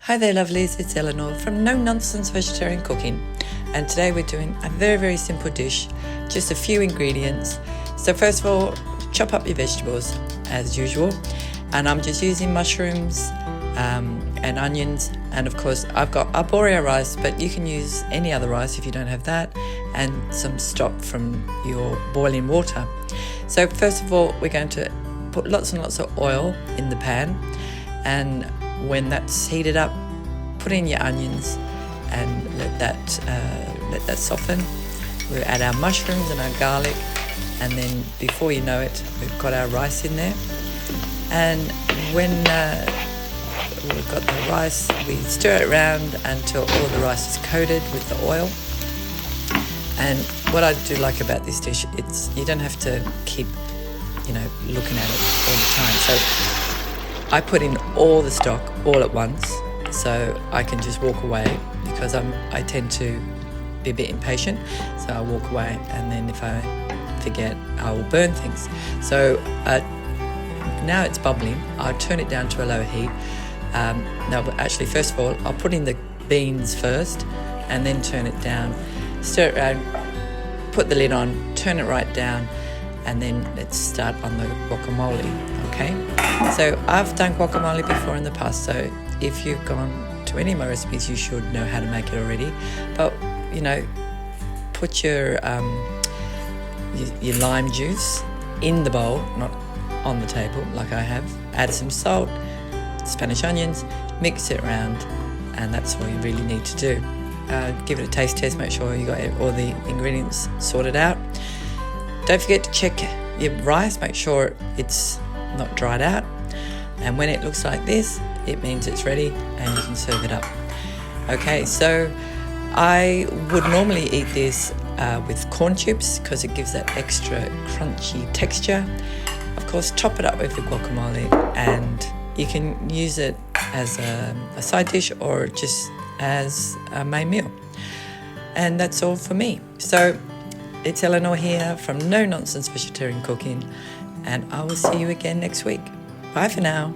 Hi there lovelies, it's Eleanor from No Nonsense Vegetarian Cooking, and today we're doing a very simple dish, just a few ingredients. So first of all, chop up your vegetables as usual, and I'm just using mushrooms and onions, and of course I've got arborio rice, but you can use any other rice if you don't have that, and some stock from your boiling water. So first of all, we're going to put lots and lots of oil in the pan, and when that's heated up, put in your onions and let that soften. We'll add our mushrooms and our garlic, and then before you know it, we've got our rice in there. And when we've got the rice, we stir it around until all the rice is coated with the oil. And what I do like about this dish, you don't have to keep looking at it all the time. So I put in all the stock all at once, so I can just walk away, because I tend to be a bit impatient, so I walk away, and then if I forget, I will burn things. So now it's bubbling, I'll turn it down to a low heat. No, but actually first of all, I'll put in the beans first and then turn it down, stir it around, put the lid on, turn it right down, and then let's start on the guacamole, okay? So I've done guacamole before in the past, so if you've gone to any of my recipes, you should know how to make it already. But, put your lime juice in the bowl, not on the table like I have. Add some salt, Spanish onions, mix it around, and that's all you really need to do. Give it a taste test, make sure you got all the ingredients sorted out. Don't forget to check your rice, make sure it's not dried out. And when it looks like this, it means it's ready and you can serve it up. Okay, so I would normally eat this with corn chips because it gives that extra crunchy texture. Of course, top it up with the guacamole, and you can use it as a side dish or just as a main meal. And that's all for me. So it's Eleanor here from No Nonsense Vegetarian Cooking, and I will see you again next week. Bye for now.